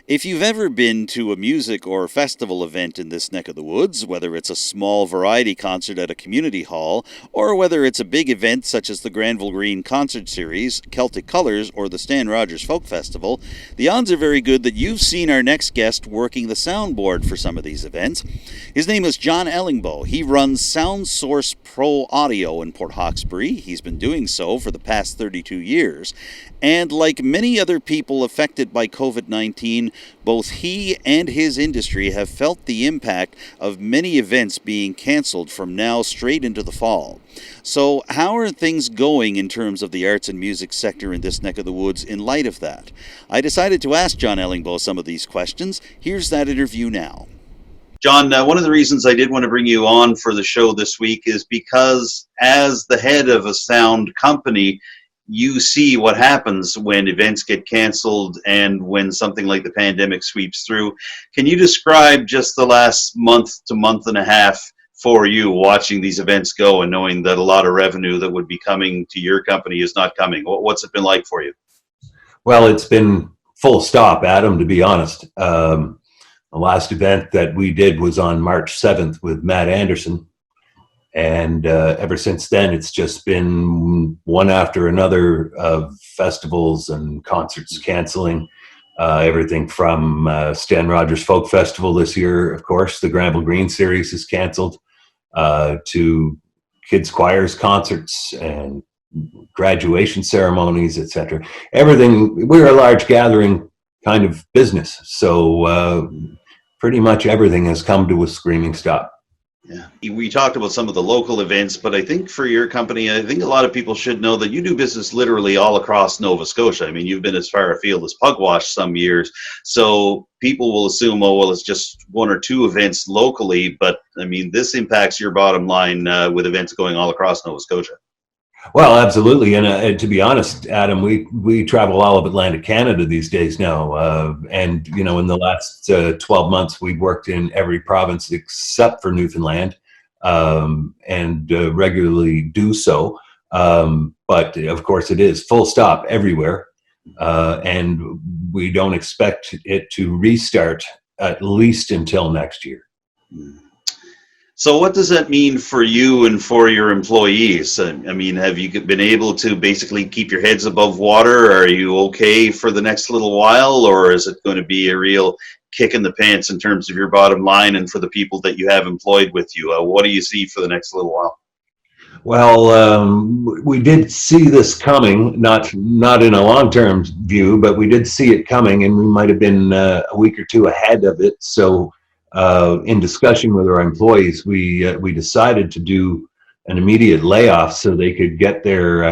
If you've ever been to a music or festival event in this neck of the woods, whether it's a small variety concert at a community hall, or whether it's a big event such as the Granville Green Concert Series, Celtic Colours, or the Stan Rogers Folk Festival, the odds are very good that you've seen our next guest working the soundboard for some of these events. His name is John Ellingbo. He runs Sound Source Pro Audio in Port Hawkesbury. He's been doing so for the past 32 years. And like many other people affected by COVID-19, both he and his industry have felt the impact of many events being canceled from now straight into the fall. So how are things going in terms of the arts and music sector in this neck of the woods in light of that? I decided to ask John Ellingbo some of these questions. Here's that interview now. John, one of the reasons I did want to bring you on for the show this week is because as the head of a sound company, you see what happens when events get canceled and when something like the pandemic sweeps through. Can you describe just the last month to month and a half for you watching these events go and knowing that a lot of revenue that would be coming to your company is not coming? What's it been like for you? Well, it's been full stop, Adam, to be honest. The last event that we did was on March 7th with Matt Anderson. And ever since then, it's just been one after another of festivals and concerts canceling. Everything from Stan Rogers Folk Festival this year, of course, the Granville Green Series is canceled, to kids' choirs concerts and graduation ceremonies, etc. Everything, we're a large gathering kind of business. So pretty much everything has come to a screaming stop. Yeah. We talked about some of the local events, but I think for your company, I think a lot of people should know that you do business literally all across Nova Scotia. I mean, you've been as far afield as Pugwash some years. So people will assume, oh, well, it's just one or two events locally. But I mean, this impacts your bottom line with events going all across Nova Scotia. Well, absolutely. And to be honest, Adam, we travel all of Atlantic Canada these days now. And, you know, in the last 12 months, we've worked in every province except for Newfoundland, and regularly do so. But of course, it is full stop everywhere. And we don't expect it to restart at least until next year. So what does that mean for you and for your employees? I mean, have you been able to basically keep your heads above water? Are you okay for the next little while, or is it going to be a real kick in the pants in terms of your bottom line and for the people that you have employed with you? What do you see for the next little while? Well, we did see this coming, not in a long-term view, but we did see it coming, and we might have been a week or two ahead of it. So in discussion with our employees, we decided to do an immediate layoff so they could get their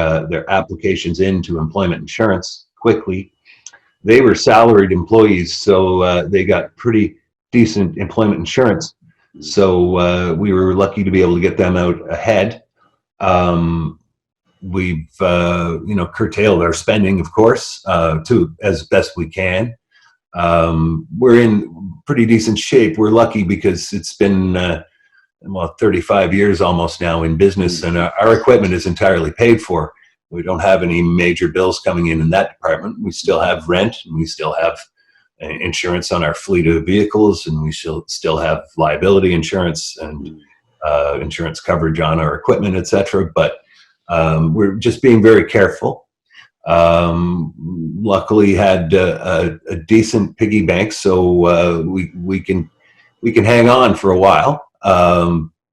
applications into employment insurance quickly. They were salaried employees, so they got pretty decent employment insurance. So we were lucky to be able to get them out ahead. We've curtailed our spending, of course, to as best we can. We're in pretty decent shape. We're lucky because it's been 35 years almost now in business, and our equipment is entirely paid for. We don't have any major bills coming in that department. We still have rent, and we still have insurance on our fleet of vehicles, and we still have liability insurance and insurance coverage on our equipment, etc. But we're just being very careful. Luckily had a decent piggy bank, so we can hang on for a while.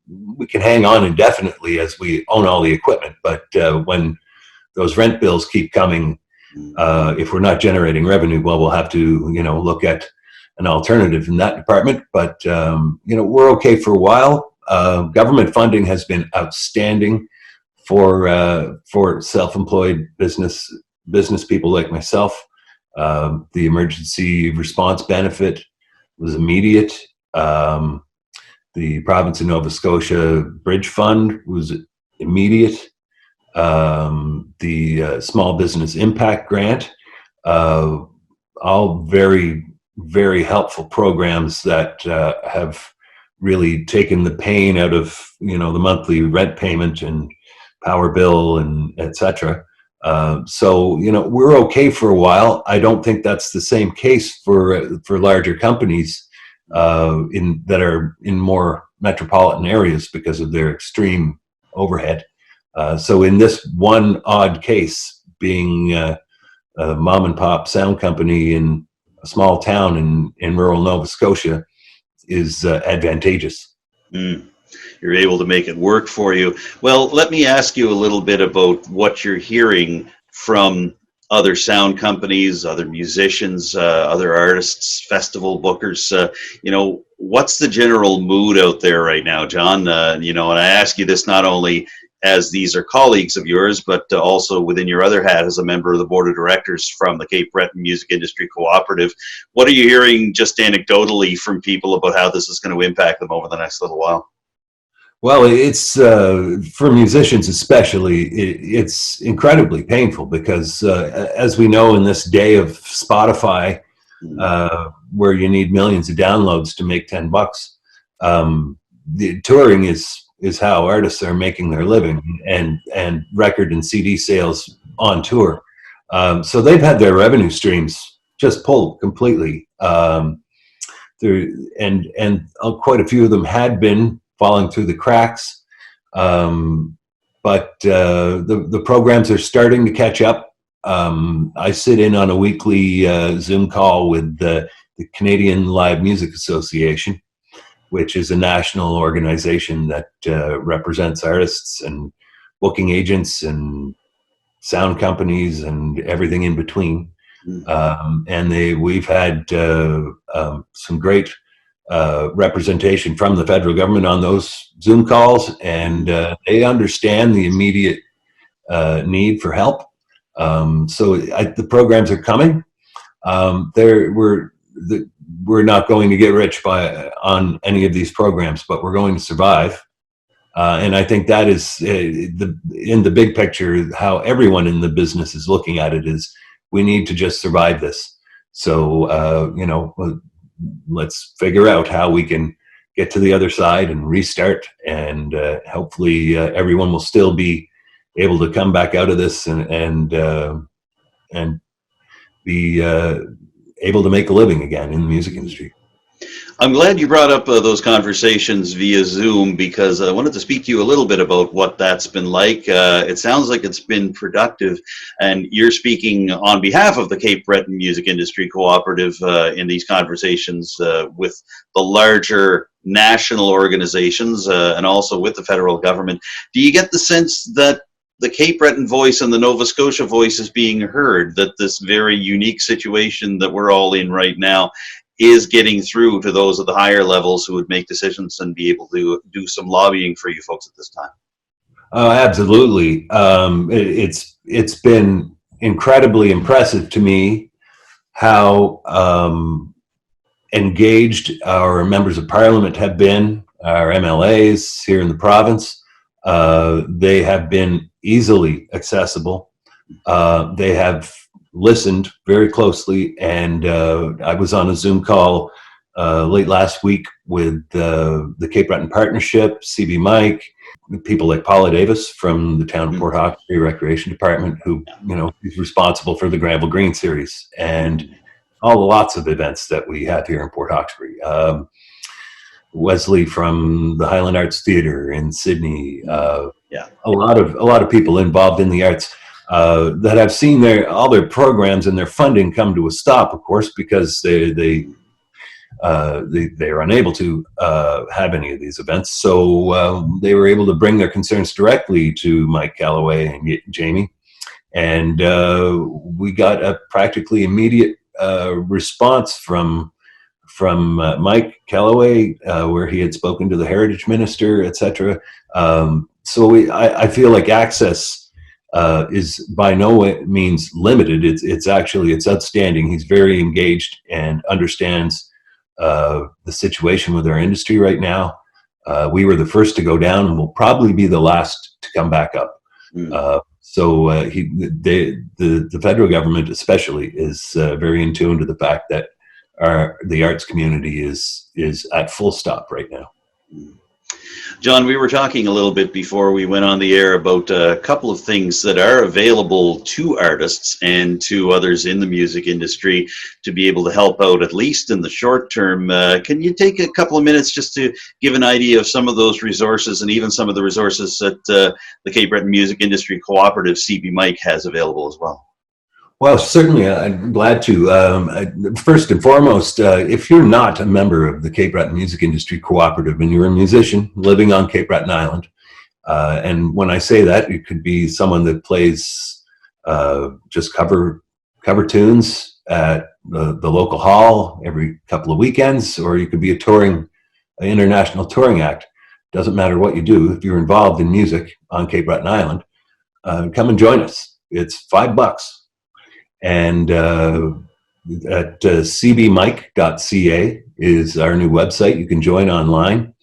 We can hang on indefinitely as we own all the equipment, but when those rent bills keep coming, if we're not generating revenue, well, we'll have to look at an alternative in that department. But we're okay for a while. Government funding has been outstanding for self-employed business people like myself. The emergency response benefit was immediate. The province of Nova Scotia Bridge Fund was immediate. The Small Business Impact Grant, all very, very helpful programs that have really taken the pain out of the monthly rent payment and power bill and etc. So we're okay for a while. I don't think that's the same case for larger companies that are in more metropolitan areas because of their extreme overhead. So in this one odd case, being a mom and pop sound company in a small town in rural Nova Scotia is advantageous. You're able to make it work for you. Well, let me ask you a little bit about what you're hearing from other sound companies, other musicians, other artists, festival bookers. What's the general mood out there right now, John? And I ask you this not only as these are colleagues of yours, but also within your other hat as a member of the board of directors from the Cape Breton Music Industry Cooperative. What are you hearing just anecdotally from people about how this is going to impact them over the next little while? Well, it's for musicians especially, it's incredibly painful because, as we know, in this day of Spotify, where you need millions of downloads to make $10, the touring is how artists are making their living, and record and CD sales on tour. So they've had their revenue streams just pulled completely. And quite a few of them had been falling through the cracks. But the programs are starting to catch up. I sit in on a weekly Zoom call with the Canadian Live Music Association, which is a national organization that represents artists and booking agents and sound companies and everything in between. And we've had some great representation from the federal government on those Zoom calls, and they understand the immediate need for help. So the programs are coming. We're not going to get rich on any of these programs, but we're going to survive. And I think that is in the big picture, how everyone in the business is looking at it is we need to just survive this. So, let's figure out how we can get to the other side and restart. And hopefully everyone will still be able to come back out of this and be able to make a living again in the music industry. I'm glad you brought up those conversations via Zoom, because I wanted to speak to you a little bit about what that's been like. It sounds like it's been productive, and you're speaking on behalf of the Cape Breton Music Industry Cooperative in these conversations with the larger national organizations and also with the federal government. Do you get the sense that the Cape Breton voice and the Nova Scotia voice is being heard, that this very unique situation that we're all in right now is getting through to those at the higher levels who would make decisions and be able to do some lobbying for you folks at this time? Absolutely. It's been incredibly impressive to me how engaged our members of parliament have been, our MLAs here in the province. They have been easily accessible. They have listened very closely, and I was on a Zoom call late last week with the Cape Breton Partnership, CB Mike, people like Paula Davis from the town of Port Hawkesbury Recreation Department, who is responsible for the Granville Green series and lots of events that we have here in Port Hawkesbury. Wesley from the Highland Arts Theatre in Sydney. A lot of people involved in the arts. That I've seen all their programs and their funding come to a stop, of course, because they are unable to have any of these events. So they were able to bring their concerns directly to Mike Calloway and Jamie, and we got a practically immediate response from Mike Calloway, where he had spoken to the heritage minister, etc. So I feel like access is by no means limited. It's outstanding. He's very engaged and understands the situation with our industry right now. We were the first to go down, and will probably be the last to come back up. So the federal government especially is very in tune to the fact that the arts community is at full stop right now. John, we were talking a little bit before we went on the air about a couple of things that are available to artists and to others in the music industry to be able to help out, at least in the short term. Can you take a couple of minutes just to give an idea of some of those resources and even some of the resources that the Cape Breton Music Industry Cooperative, CB Mike, has available as well? Well, certainly, I'm glad to. First and foremost, if you're not a member of the Cape Breton Music Industry Cooperative and you're a musician living on Cape Breton Island, and when I say that, it could be someone that plays just cover tunes at the local hall every couple of weekends, or you could be an international touring act. Doesn't matter what you do. If you're involved in music on Cape Breton Island, come and join us. It's $5. And at cbmike.ca is our new website. You can join online.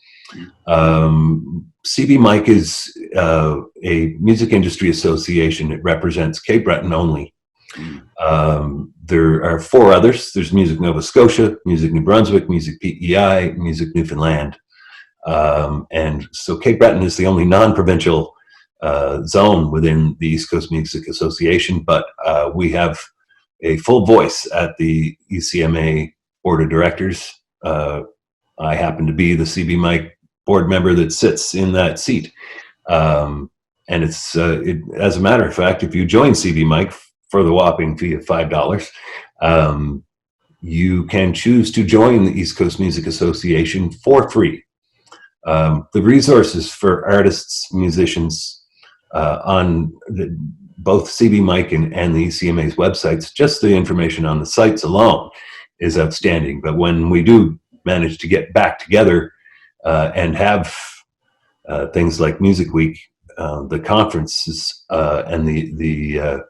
CB Mike is a music industry association. It represents Cape Breton only. There are 4 others. There's Music Nova Scotia, Music New Brunswick, Music PEI, Music Newfoundland. And so Cape Breton is the only non-provincial zone within the East Coast Music Association, but we have a full voice at the ECMA Board of Directors. I happen to be the CB Mike board member that sits in that seat. And as a matter of fact, if you join CB Mike for the whopping fee of $5, you can choose to join the East Coast Music Association for free. The resources for artists, musicians on both CB Mike and the ECMA's websites, just the information on the sites alone is outstanding. But when we do manage to get back together and have things like Music Week, the conferences and the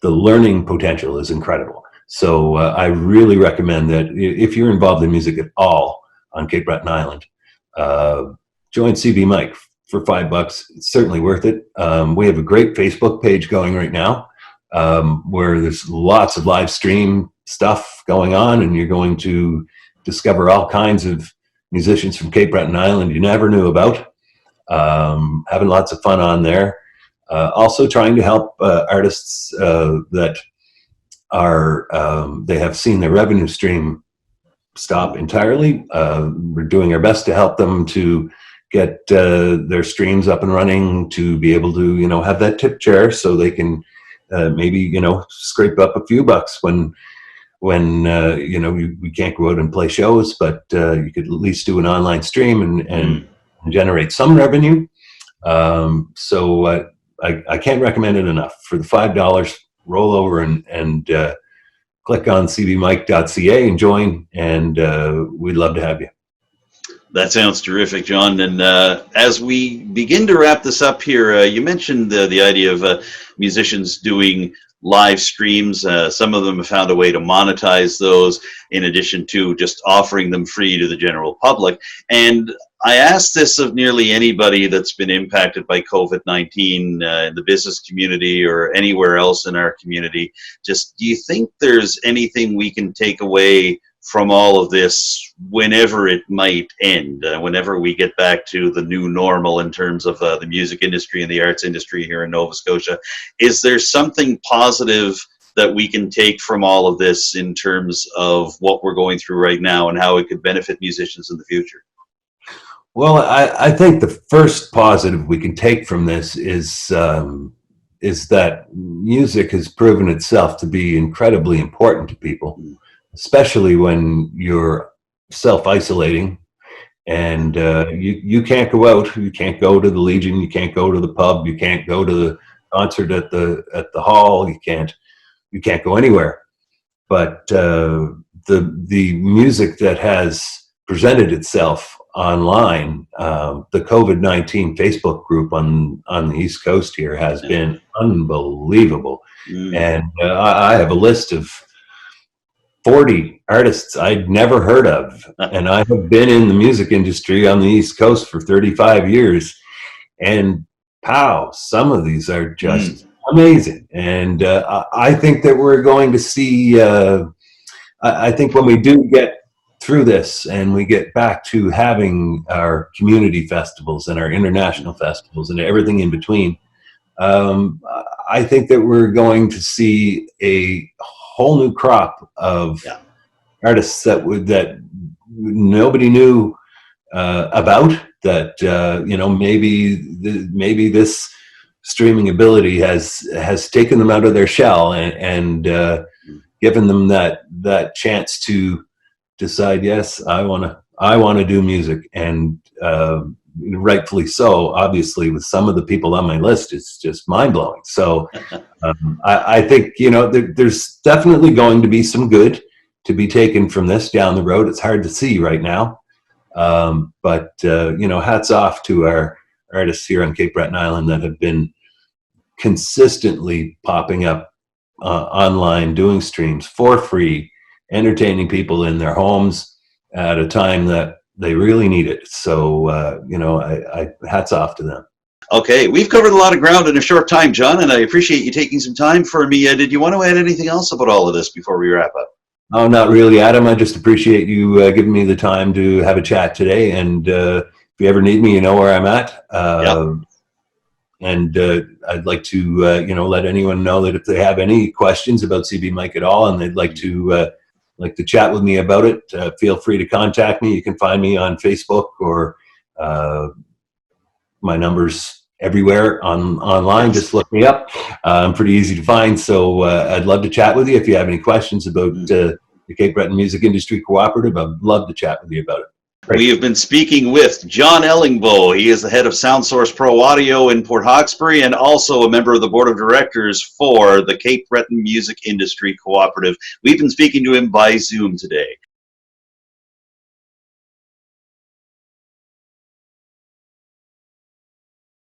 learning potential is incredible. So I really recommend that if you're involved in music at all on Cape Breton Island, join CB Mike for $5. It's certainly worth it. We have a great Facebook page going right now where there's lots of live stream stuff going on, and you're going to discover all kinds of musicians from Cape Breton Island you never knew about. Having lots of fun on there. Also trying to help artists that are they have seen their revenue stream stop entirely. We're doing our best to help them to get their streams up and running, to be able to, have that tip jar so they can maybe, scrape up a few bucks when we can't go out and play shows, but you could at least do an online stream and generate some revenue. So I can't recommend it enough. For the $5, roll over and click on cbmike.ca and join, and we'd love to have you. That sounds terrific, John. And as we begin to wrap this up here, you mentioned the idea of musicians doing live streams. Some of them have found a way to monetize those in addition to just offering them free to the general public. And I asked this of nearly anybody that's been impacted by COVID-19 in the business community or anywhere else in our community. Just, do you think there's anything we can take away from all of this whenever it might end, whenever we get back to the new normal in terms of the music industry and the arts industry here in Nova Scotia? Is there something positive that we can take from all of this in terms of what we're going through right now and how it could benefit musicians in the future? Well, I think the first positive we can take from this is that music has proven itself to be incredibly important to people, especially when you're self-isolating and you can't go out. You can't go to the Legion. You can't go to the pub. You can't go to the concert at the hall. You can't go anywhere. But the music that has presented itself online, the COVID-19 Facebook group on the East Coast here has been unbelievable. And I have a list of 40 artists I'd never heard of, and I have been in the music industry on the East Coast for 35 years, and some of these are just amazing. And I think that we're going to see, I think when we do get through this and we get back to having our community festivals and our international festivals and everything in between, I think that we're going to see a whole new crop of artists that nobody knew about. That maybe this streaming ability has taken them out of their shell and given them that chance to decide, yes, I want to do music, and rightfully so. Obviously, with some of the people on my list, it's just mind blowing. So I think there's definitely going to be some good to be taken from this down the road. It's hard to see right now, but hats off to our artists here on Cape Breton Island that have been consistently popping up online, doing streams for free, entertaining people in their homes at a time that they really need it. So, I hats off to them. Okay, we've covered a lot of ground in a short time, John, and I appreciate you taking some time for me. Did you want to add anything else about all of this before we wrap up? Oh, not really, Adam. I just appreciate you giving me the time to have a chat today. And if you ever need me, you know where I'm at. And I'd like to, let anyone know that if they have any questions about CB Mike at all, and they'd like to chat with me about it, feel free to contact me. You can find me on Facebook, or my number's everywhere online. Just look me up. I'm pretty easy to find. So I'd love to chat with you. If you have any questions about the Cape Breton Music Industry Cooperative, I'd love to chat with you about it. Great. We have been speaking with John Ellingbo. He is the head of Sound Source Pro Audio in Port Hawkesbury and also a member of the board of directors for the Cape Breton Music Industry Cooperative. We've been speaking to him by Zoom today.